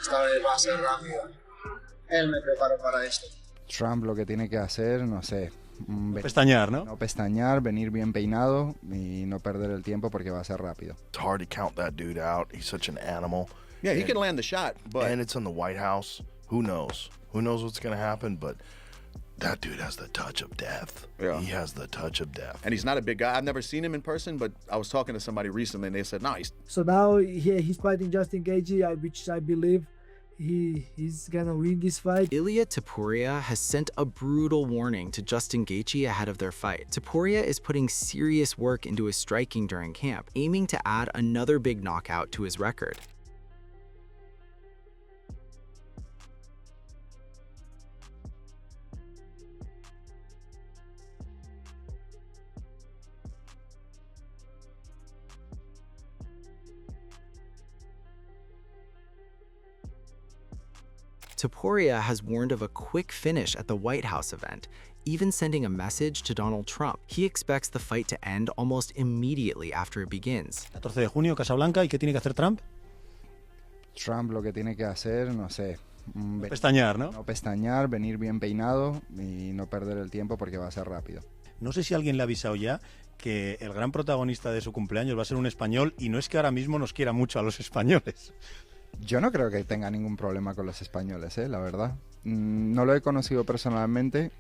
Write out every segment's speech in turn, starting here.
Esta vez va a ser rápida. Él me preparó para esto. Trump lo que tiene que hacer, no sé. Pestañear, ¿no? No pestañear, venir bien peinado y no perder el tiempo porque va a ser rápido. It's hard to count that dude out. He's such an animal. Yeah, he can land the shot, but... And it's in the White House. Who knows? Who knows what's going to happen? But that dude has the touch of death. Yeah. He has the touch of death. And he's not a big guy. I've never seen him in person, but I was talking to somebody recently, and they said, no, he's... So now he's fighting Justin Gaethje, which I believe he's gonna win this fight. Ilia Topuria has sent a brutal warning to Justin Gaethje ahead of their fight. Topuria is putting serious work into his striking during camp, aiming to add another big knockout to his record. Topuria has warned of a quick finish at the White House event, even sending a message to Donald Trump. He expects the fight to end almost immediately after it begins. 14 de junio, Casablanca, ¿y qué tiene que hacer Trump? Trump lo que tiene que hacer, no sé. Pestañear, ¿no? No pestañear, venir bien peinado y no perder el tiempo porque va a ser rápido. No sé si alguien le ha avisado ya que el gran protagonista de su cumpleaños va a ser un español, y no es que ahora mismo nos quiera mucho a los españoles. Yo no creo que tenga ningún problema con los españoles, la verdad. No lo he conocido personalmente,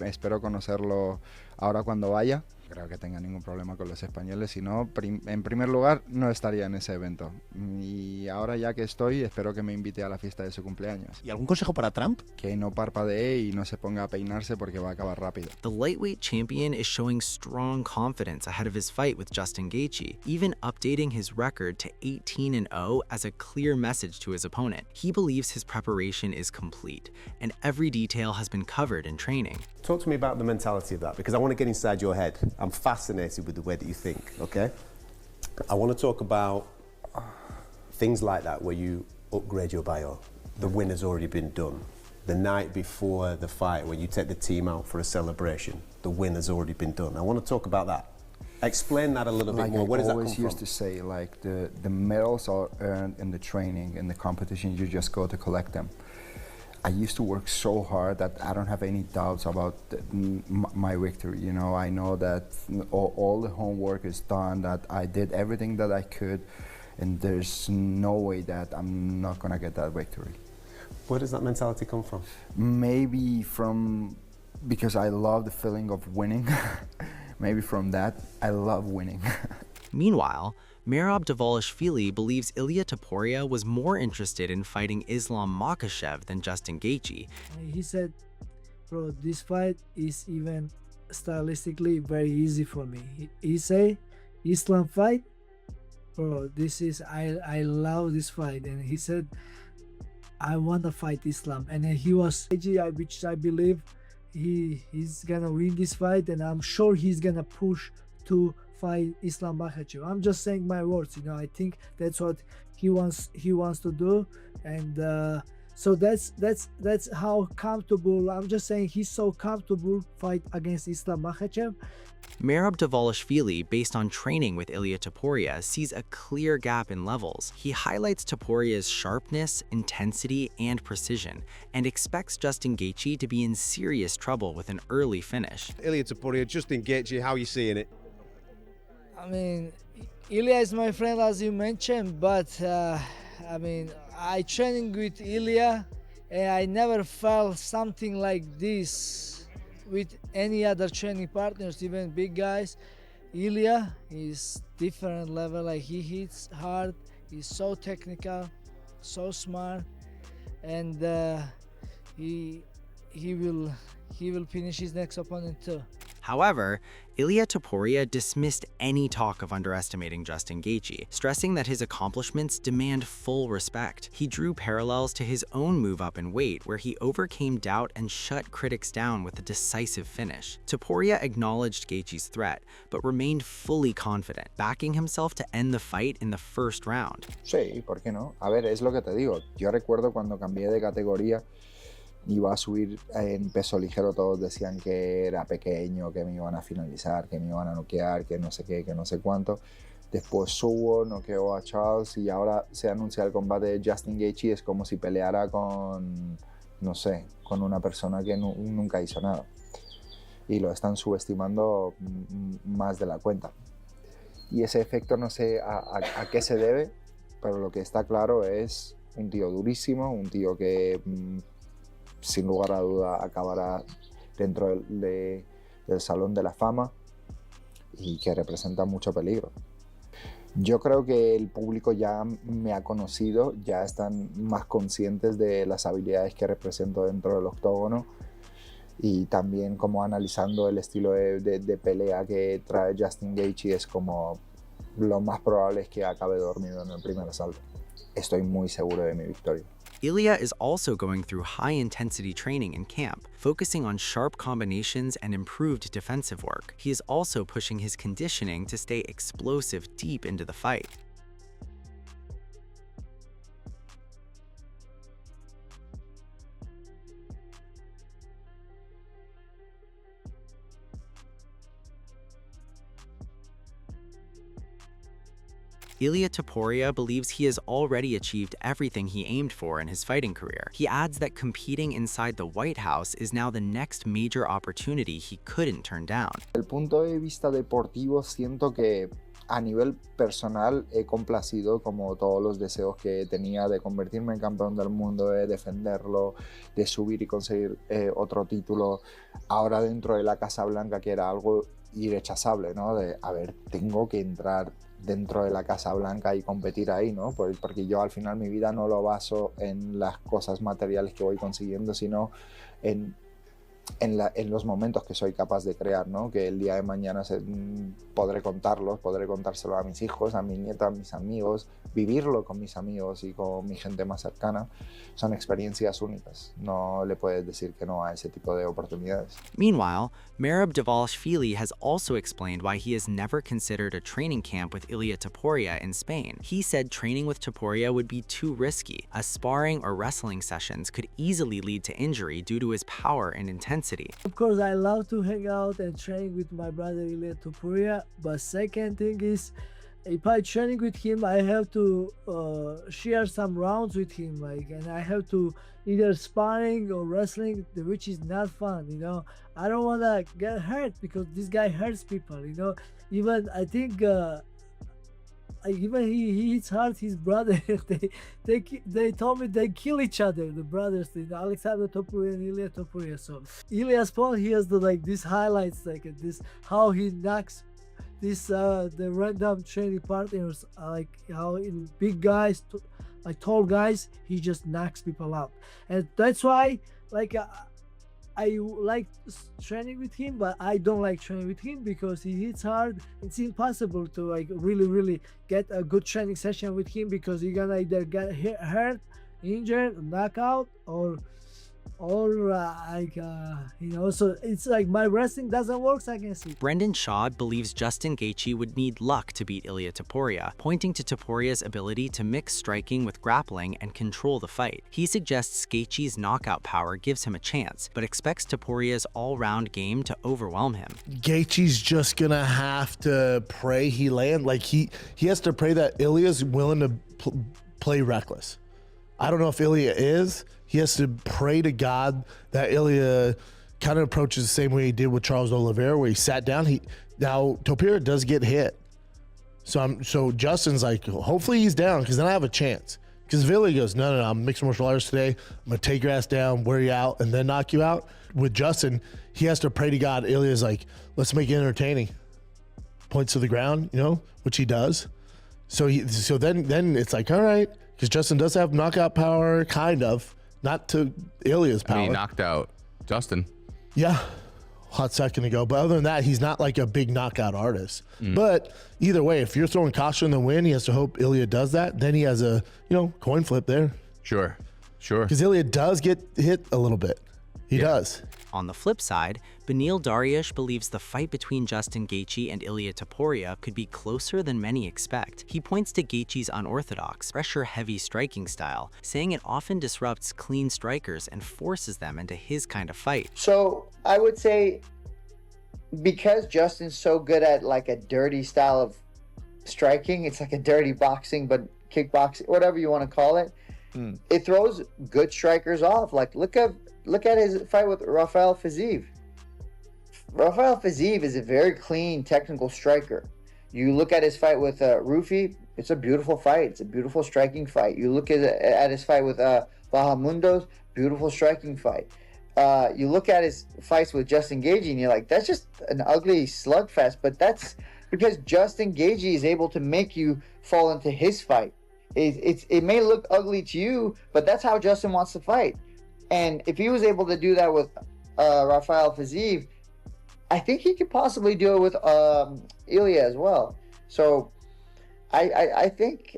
espero conocerlo ahora cuando vaya. Creo que tenga ningún problema con los españoles, si no, en primer lugar, no estaría en ese evento. Y ahora ya que estoy, espero que me invite a la fiesta de su cumpleaños. ¿Y algún consejo para Trump? Que no parpadee y no se ponga a peinarse porque va a acabar rápido. The lightweight champion is showing strong confidence ahead of his fight with Justin Gaethje, even updating his record to 18-0 as a clear message to his opponent. He believes his preparation is complete, and every detail has been covered in training. Talk to me about the mentality of that, because I want to get inside your head. I'm fascinated with the way that you think, okay? I want to talk about things like that where you upgrade your bio. The win has already been done. The night before the fight, when you take the team out for a celebration, the win has already been done. I want to talk about that. Explain that a little bit more. Where does that come from? I always used to say, like, the medals are earned in the training, in the competition, you just go to collect them. I used to work so hard that I don't have any doubts about my victory. You know, I know that all the homework is done, that I did everything that I could, and there's no way that I'm not gonna get that victory. Where does that mentality come from? Maybe because I love the feeling of winning. Maybe from that, I love winning. Meanwhile, Merab Dvalishvili believes Ilia Topuria was more interested in fighting Islam Makhachev than Justin Gaethje. He said, bro, this fight is even stylistically very easy for me. He say, Islam fight, bro, this is, I love this fight. And he said, I want to fight Islam. And then he was, which I believe he's gonna win this fight, and I'm sure he's gonna push to fight Islam Makhachev. I'm just saying my words, you know. I think that's what he wants to do, and so that's how comfortable. I'm just saying he's so comfortable fight against Islam Makhachev. Merab Dvalishvili, based on training with Ilia Topuria, sees a clear gap in levels. He highlights Topuria's sharpness, intensity, and precision, and expects Justin Gaethje to be in serious trouble with an early finish. Ilia Topuria, Justin Gaethje, how are you seeing it? I mean, Ilia is my friend, as you mentioned, but I mean, I training with Ilia, and I never felt something like this with any other training partners, even big guys. Ilia is different level, like he hits hard, he's so technical, so smart, and he will finish his next opponent too. However, Ilia Topuria dismissed any talk of underestimating Justin Gaethje, stressing that his accomplishments demand full respect. He drew parallels to his own move up in weight, where he overcame doubt and shut critics down with a decisive finish. Topuria acknowledged Gaethje's threat, but remained fully confident, backing himself to end the fight in the first round. Sí, ¿por qué no? A ver, es lo que te digo. Yo recuerdo cuando cambié de categoría, iba a subir en peso ligero, todos decían que era pequeño, que me iban a finalizar, que me iban a noquear, que no sé qué, que no sé cuánto. Después subo, noqueo a Charles y ahora se anuncia el combate de Justin Gaethje. Es como si peleara con, no sé, con una persona que nunca hizo nada. Y lo están subestimando más de la cuenta. Y ese efecto no sé a qué se debe, pero lo que está claro es un tío durísimo, un tío que sin lugar a duda acabará dentro del Salón de la Fama y que representa mucho peligro. Yo creo que el público ya me ha conocido, ya están más conscientes de las habilidades que represento dentro del octógono y también como analizando el estilo de pelea que trae Justin Gaethje, es como lo más probable es que acabe dormido en el primer asalto. Estoy muy seguro de mi victoria. Ilia is also going through high-intensity training in camp, focusing on sharp combinations and improved defensive work. He is also pushing his conditioning to stay explosive deep into the fight. Ilia Topuria believes he has already achieved everything he aimed for in his fighting career. He adds that competing inside the White House is now the next major opportunity he couldn't turn down. Desde el punto de vista deportivo, siento que a nivel personal he complacido como todos los deseos que tenía de convertirme en campeón del mundo, de defenderlo, de subir y conseguir otro título. Ahora dentro de la Casa Blanca, que era algo irrechazable, ¿no? De, a ver, tengo que entrar dentro de la Casa Blanca y competir ahí, ¿no? Porque yo al final mi vida no lo baso en las cosas materiales que voy consiguiendo, sino en los momentos que soy capaz de crear, ¿no? Que el día de mañana podré contárselo a mis hijos, a mi nieta, a mis amigos, vivirlo con mis amigos y con mi gente más cercana. Son experiencias únicas. No le puedes decir que no a ese tipo de oportunidades. Meanwhile, Merab Dvalishvili has also explained why he has never considered a training camp with Ilia Topuria in Spain. He said training with Topuria would be too risky, as sparring or wrestling sessions could easily lead to injury due to his power and intensity. Of course, I love to hang out and train with my brother Ilia Topuria, but second thing is, if I training with him, I have to share some rounds with him, and I have to either sparring or wrestling, which is not fun, you know. I don't want to get hurt because this guy hurts people, you know. Even I think even he hits hard his brother. they told me they kill each other, the brothers, Alexander Topuria and Ilia Topuria. So Ilia's point, he has this highlights, this how he knocks the random training partners, like how in big guys, like tall guys, he just knocks people out. And that's why I like training with him, but I don't like training with him because he hits hard. It's impossible to really get a good training session with him because you're gonna either get hurt, injured, knockout, or you know, so it's like my wrestling doesn't work, so I can see. Brendan Shaw believes Justin Gaethje would need luck to beat Ilia Topuria, pointing to Topuria's ability to mix striking with grappling and control the fight. He suggests Gaethje's knockout power gives him a chance, but expects Topuria's all-round game to overwhelm him. Gaethje's just gonna have to pray he land. Like he has to pray that Ilia's willing to play reckless. I don't know if Ilia is. He has to pray to God that Ilia kind of approaches the same way he did with Charles Oliveira, where he sat down. Now Topuria does get hit, so Justin's like, hopefully he's down, because then I have a chance. Because if Ilia goes, no, I'm mixed martial arts today, I'm gonna take your ass down, wear you out, and then knock you out. With Justin, he has to pray to God. Ilia's like, let's make it entertaining. Points to the ground, you know, which he does. So then it's like, all right, because Justin does have knockout power, kind of. Not to Ilia's power. I mean, he knocked out Justin. Yeah, hot second ago. But other than that, he's not like a big knockout artist. But either way, if you're throwing caution in the wind, he has to hope Ilia does that. Then he has a, coin flip there. Sure. Because Ilia does get hit a little bit. He does. On the flip side, Beneil Dariush believes the fight between Justin Gaethje and Ilia Topuria could be closer than many expect. He points to Gaethje's unorthodox, pressure-heavy striking style, saying it often disrupts clean strikers and forces them into his kind of fight. So I would say, because Justin's so good at like a dirty style of striking. It's like a dirty boxing, but kickboxing, whatever you want to call it. It throws good strikers off. Like look at his fight with Rafael Fiziev. Rafael Fiziev is a very clean technical striker. You look at his fight with Rufi, it's a beautiful fight. It's a beautiful striking fight. You look at his fight with Bahamundos, beautiful striking fight. You look at his fights with Justin Gaethje and you're like, that's just an ugly slugfest, but that's because Justin Gaethje is able to make you fall into his fight. It may look ugly to you, but that's how Justin wants to fight. And if he was able to do that with Rafael Fiziev, I think he could possibly do it with Ilia as well. So I think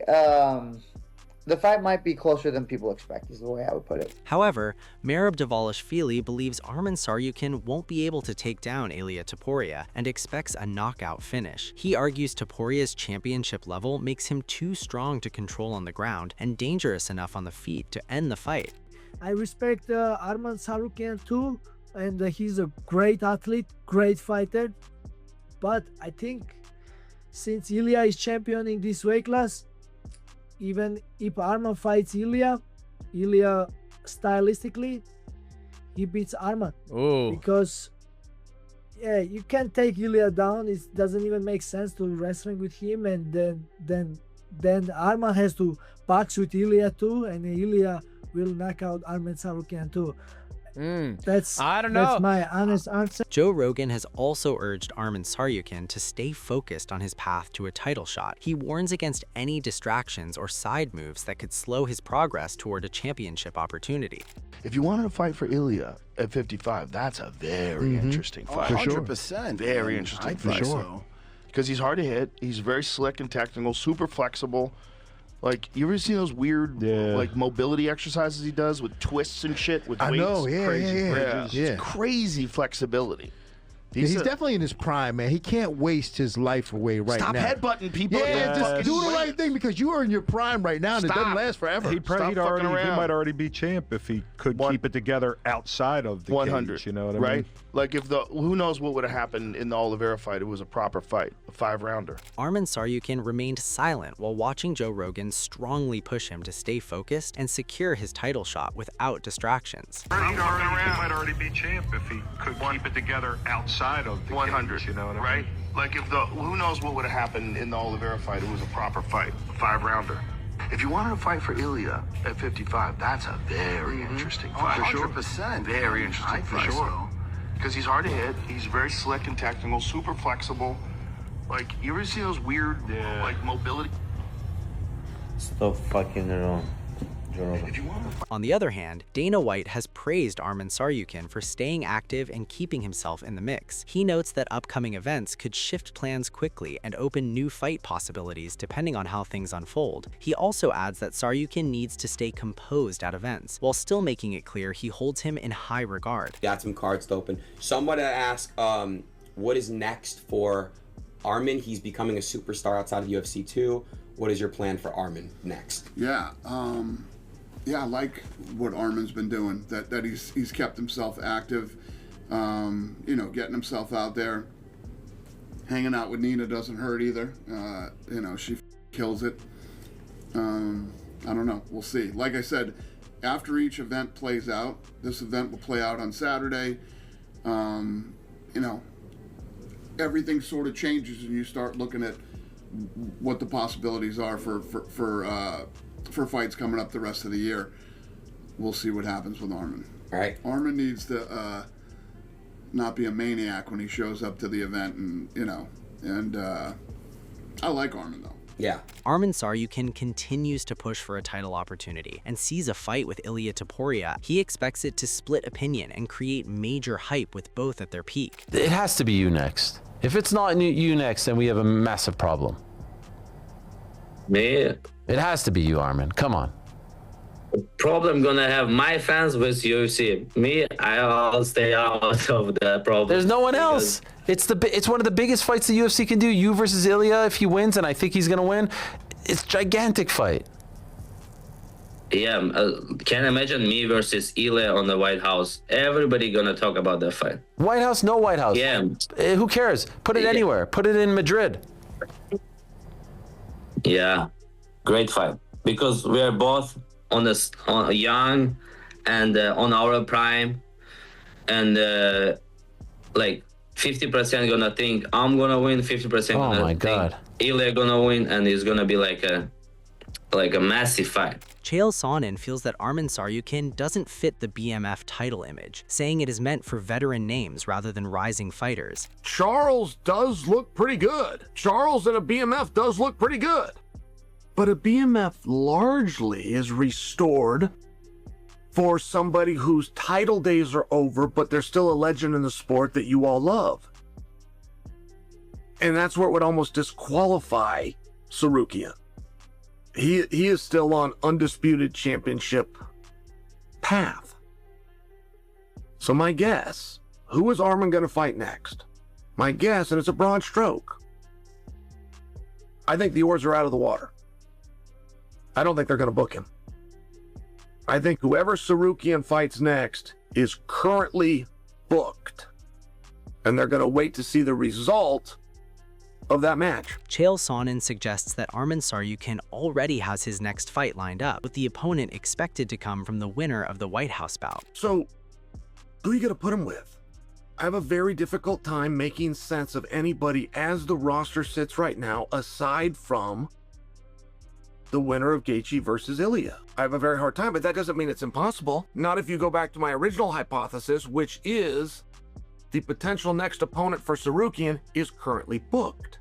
the fight might be closer than people expect, is the way I would put it. However, Merab Dvalishvili believes Arman Tsarukyan won't be able to take down Ilia Topuria and expects a knockout finish. He argues Topuria's championship level makes him too strong to control on the ground and dangerous enough on the feet to end the fight. I respect Arman Tsarukyan too, and he's a great athlete, great fighter. But I think since Ilia is championing this weight class, even if Arman fights Ilia stylistically, he beats Arman. Oh. Because yeah, you can't take Ilia down. It doesn't even make sense to wrestling with him, and then Arman has to box with Ilia too, and Ilia will knock out Arman Tsarukyan too. I don't know. That's my honest answer. Joe Rogan has also urged Arman Tsarukyan to stay focused on his path to a title shot. He warns against any distractions or side moves that could slow his progress toward a championship opportunity. If you wanted to fight for Ilia at 55, that's a very interesting fight. 100%. Very interesting fight. Because he's hard to hit. He's very slick and technical, super flexible. Like, you ever seen those weird, like, mobility exercises he does with twists and shit with weights? I know, yeah. It's crazy flexibility. He's definitely in his prime, man. He can't waste his life away right now. Stop headbutting people. Yeah, just do the right thing because you are in your prime right now, and it doesn't last forever. He might already be champ if he could keep it together outside of the 100. cage, you know what I mean? Right? Like if who knows what would have happened in the Oliveira fight? It was a proper fight, a 5-rounder. Arman Tsarukyan remained silent while watching Joe Rogan strongly push him to stay focused and secure his title shot without distractions. He might already be champ if he could keep it together outside of the 100. cage, you know what I mean? Right? Like if who knows what would have happened in the Oliveira fight? It was a proper fight, a 5-rounder. If you wanted to fight for Ilia at 55, that's a very interesting fight. 100%. Very interesting fight. Because he's hard to hit. He's very slick and technical, super flexible. Like, you ever see those weird, like, mobility? Stop fucking around. On the other hand, Dana White has praised Arman Tsarukyan for staying active and keeping himself in the mix. He notes that upcoming events could shift plans quickly and open new fight possibilities depending on how things unfold. He also adds that Tsarukyan needs to stay composed at events, while still making it clear he holds him in high regard. Got some cards to open. Someone asked, what is next for Arman? He's becoming a superstar outside of UFC 2. What is your plan for Arman next? Yeah, I like what Arman's been doing. That he's kept himself active. You know, getting himself out there. Hanging out with Nina doesn't hurt either. You know, she kills it. I don't know. We'll see. Like I said, after each event plays out, this event will play out on Saturday. You know, everything sort of changes, and you start looking at what the possibilities are for fights coming up the rest of the year. We'll see what happens with Arman. All right. Arman needs to not be a maniac when he shows up to the event, and you know, and I like Arman though. Yeah. Arman Tsarukyan continues to push for a title opportunity and sees a fight with Ilia Topuria. He expects it to split opinion and create major hype with both at their peak. It has to be you next. If it's not you next, then we have a massive problem. Me? It has to be you, Arman. Come on. Problem gonna have my fans with UFC. Me, I'll stay out of the problem. There's no one else. It's one of the biggest fights the UFC can do. You versus Ilia, if he wins, and I think he's gonna win. It's a gigantic fight. Yeah, can imagine me versus Ilia on the White House. Everybody gonna talk about that fight. White House, no White House. Yeah. Who cares? Put it anywhere. Put it in Madrid. Yeah, great fight because we are both on young and on our prime, and like 50% gonna think I'm gonna win, 50% gonna think Ilia gonna win, and it's gonna be like a massive fight. Chael Sonnen feels that Arman Tsarukyan doesn't fit the BMF title image, saying it is meant for veteran names rather than rising fighters. Charles does look pretty good. Charles in a BMF does look pretty good. But a BMF largely is restored for somebody whose title days are over, but they're still a legend in the sport that you all love. And that's where it would almost disqualify Tsarukyan. He is still on undisputed championship path. So my guess, who is Arman going to fight next? My guess, and it's a broad stroke, I think the oars are out of the water. I don't think they're going to book him. I think whoever Tsarukyan fights next is currently booked, and they're going to wait to see the result of that match. Chael Sonnen suggests that Arman Tsarukyan already has his next fight lined up, with the opponent expected to come from the winner of the White House bout. So, who are you going to put him with? I have a very difficult time making sense of anybody as the roster sits right now, aside from the winner of Gaethje versus Ilia. I have a very hard time, but that doesn't mean it's impossible. Not if you go back to my original hypothesis, which is the potential next opponent for Tsarukyan is currently booked.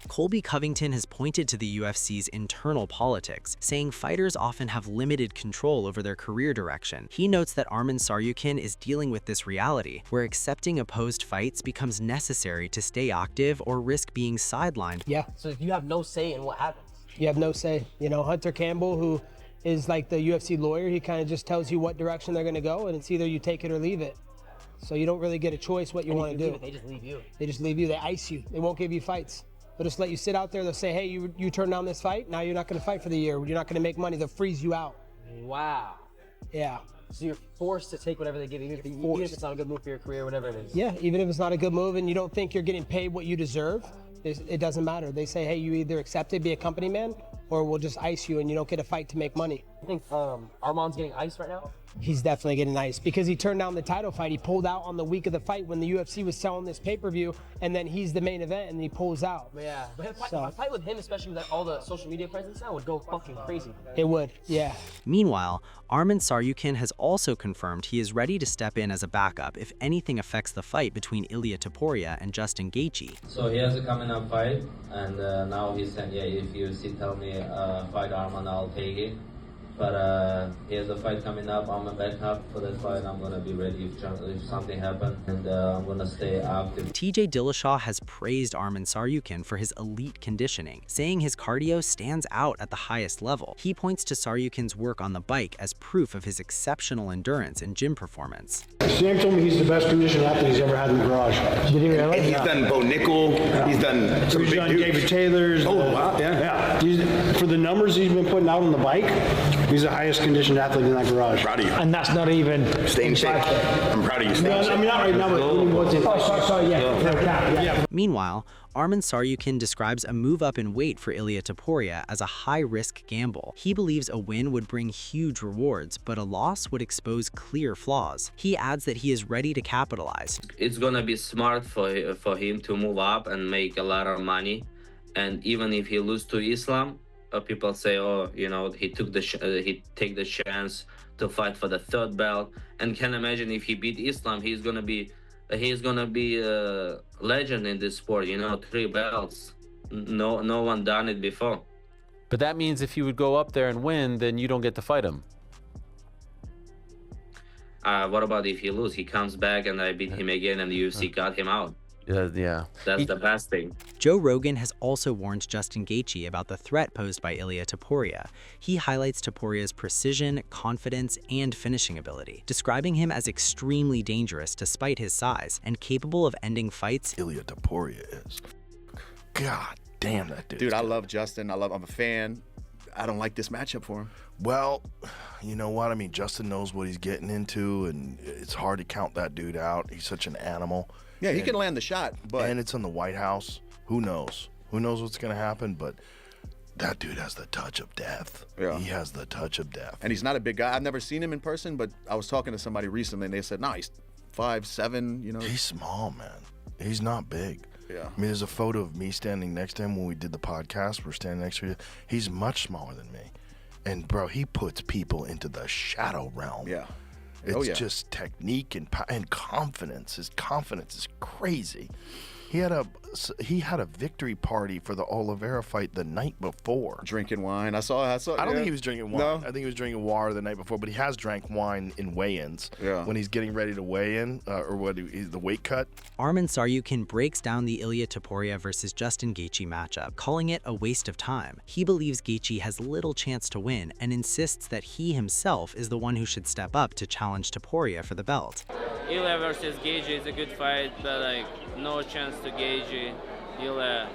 Colby Covington has pointed to the UFC's internal politics, saying fighters often have limited control over their career direction. He notes that Arman Tsarukyan is dealing with this reality, where accepting opposed fights becomes necessary to stay active or risk being sidelined. Yeah, so if you have no say in what happens. You have no say. You know, Hunter Campbell, who is like the UFC lawyer, he kind of just tells you what direction they're going to go, and it's either you take it or leave it. So you don't really get a choice what you want to do. They just leave you. They just leave you. They ice you. They won't give you fights. They'll just let you sit out there. They'll say, hey, you turn down this fight. Now you're not going to fight for the year. You're not going to make money. They'll freeze you out. Wow. Yeah. So you're forced to take whatever they give you, even if it's not a good move for your career, whatever it is. Yeah, even if it's not a good move and you don't think you're getting paid what you deserve, it doesn't matter. They say, hey, you either accept it, be a company man, or we'll just ice you and you don't get a fight to make money. I think Arman's getting iced right now? He's definitely getting iced because he turned down the title fight. He pulled out on the week of the fight when the UFC was selling this pay-per-view, and then he's the main event and he pulls out. Yeah, but a fight with him, especially with all the social media presence now, would go fucking crazy. It would, yeah. Meanwhile, Arman Tsarukyan has also confirmed he is ready to step in as a backup if anything affects the fight between Ilia Topuria and Justin Gaethje. So he has a coming up fight, and now he said, yeah, if UFC tell me fight Arman, I'll take it. But he has a fight coming up. I'm a backup for that fight. I'm going to be ready if something happens, and I'm going to stay active. TJ Dillashaw has praised Arman Tsarukyan for his elite conditioning, saying his cardio stands out at the highest level. He points to Tsarukyan's work on the bike as proof of his exceptional endurance and gym performance. Sam told me he's the best conditioned athlete he's ever had in the garage. Did he really? And he's done Bo Nickel. Yeah. He's done some big dudes. David Taylor's. Oh, wow. Yeah. For the numbers he's been putting out on the bike, he's the highest conditioned athlete in that garage. Proud of you. And that's not even staying in shape. I'm proud of you. No, I mean, not right now, but when he was in. Sorry, yeah. Meanwhile, Arman Tsarukyan describes a move up in weight for Ilia Topuria as a high-risk gamble. He believes a win would bring huge rewards, but a loss would expose clear flaws. He adds that he is ready to capitalize. It's gonna be smart for him to move up and make a lot of money, and even if he loses to Islam, people say, oh, you know, he take the chance to fight for the third belt, and can imagine if he beat Islam, he's gonna be a legend in this sport. You know, 3 belts. No one done it before. But that means if he would go up there and win, then you don't get to fight him. What about if he loses? He comes back and I beat him again, and the UFC got him out. Yeah. That's the best thing. Joe Rogan has also warned Justin Gaethje about the threat posed by Ilia Topuria. He highlights Topuria's precision, confidence, and finishing ability, describing him as extremely dangerous despite his size and capable of ending fights. Ilia Topuria is. God damn that dude. Dude, I love Justin. I'm a fan. I don't like this matchup for him. Well, you know what? I mean, Justin knows what he's getting into, and it's hard to count that dude out. He's such an animal. Yeah, he can land the shot, but... And it's in the White House. Who knows? Who knows what's going to happen? But That dude has the touch of death. Yeah. He has the touch of death. And he's not a big guy. I've never seen him in person, but I was talking to somebody recently, and they said, no, he's 5'7", you know. He's small, man. He's not big. Yeah. I mean, there's a photo of me standing next to him when we did the podcast. We're standing next to you. He's much smaller than me. And, bro, he puts people into the shadow realm. Yeah. It's just technique and confidence. His confidence is crazy. He had a victory party for the Oliveira fight the night before. Drinking wine. I saw. I don't think he was drinking wine. No? I think he was drinking water the night before, but he has drank wine in weigh-ins. Yeah. When he's getting ready to weigh in, the weight cut. Arman Saryukin breaks down the Ilia Topuria versus Justin Gaethje matchup, calling it a waste of time. He believes Gaethje has little chance to win and insists that he himself is the one who should step up to challenge Topuria for the belt. Ilia versus Gaethje is a good fight, but like no chance to Gaethje. Ilia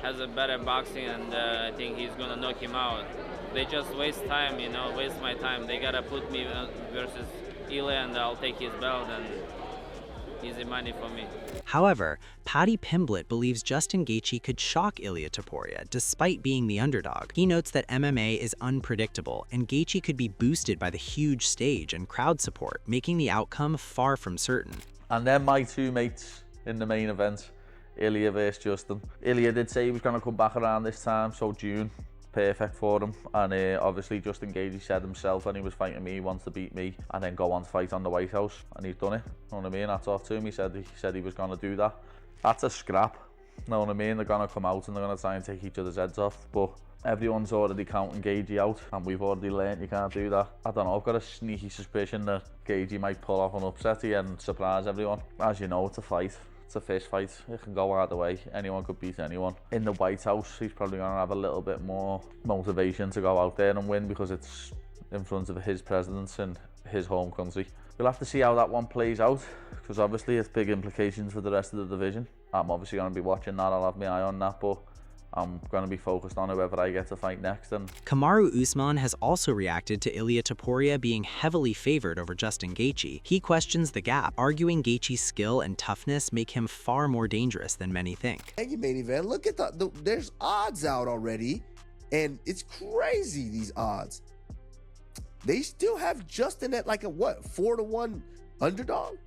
has a better boxing, and I think he's gonna knock him out. They just waste time, you know, waste my time. They gotta put me versus Ilia, and I'll take his belt, and easy money for me. However, Paddy Pimblett believes Justin Gaethje could shock Ilia Topuria despite being the underdog. He notes that MMA is unpredictable, and Gaethje could be boosted by the huge stage and crowd support, making the outcome far from certain. And then my two mates in the main event, Ilia versus Justin. Ilia did say he was going to come back around this time, so June, perfect for him. And obviously Justin Gaethje said himself when he was fighting me, he wants to beat me and then go on to fight on the White House, and he's done it. You know what I mean? Hats off to him. He said he was going to do that. That's a scrap. You know what I mean? They're going to come out and they're going to try and take each other's heads off. But everyone's already counting Gaethje out, and we've already learned you can't do that. I don't know, I've got a sneaky suspicion that Gaethje might pull off an upset here and surprise everyone. As you know, it's a fight. It's a fist fight. It can go either way. Anyone could beat anyone. In the White House, he's probably going to have a little bit more motivation to go out there and win because it's in front of his presidents in his home country. We'll have to see how that one plays out because obviously it's big implications for the rest of the division. I'm obviously going to be watching that. I'll have my eye on that, but I'm going to be focused on whoever I get to fight next. And Kamaru Usman has also reacted to Ilia Topuria being heavily favored over Justin Gaethje. He questions the gap, arguing Gaethje's skill and toughness make him far more dangerous than many think. Thank you, main event. Look at there's odds out already, and it's crazy, these odds. They still have Justin at like a 4-1 underdog,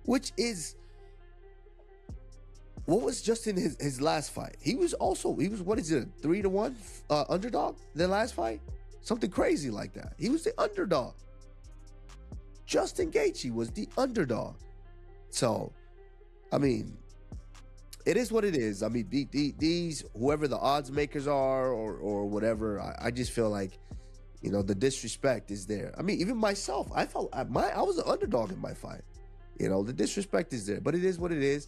which is... What was Justin his last fight? He was what is it, a 3-1 underdog their last fight? Something crazy like that. He was the underdog. Justin Gaethje was the underdog. So, I mean, it is what it is. I mean, these whoever the odds makers are or whatever, I just feel like, you know, the disrespect is there. I mean, even myself, I was an underdog in my fight. You know, the disrespect is there, but it is what it is.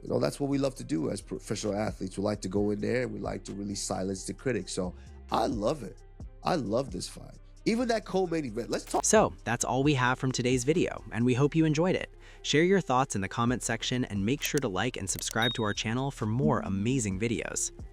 You know, that's what we love to do as professional athletes. We like to go in there and we like to really silence the critics. So I love it. I love this fight. Even that co-main event. Let's talk. So that's all we have from today's video, and we hope you enjoyed it. Share your thoughts in the comment section and make sure to like and subscribe to our channel for more amazing videos.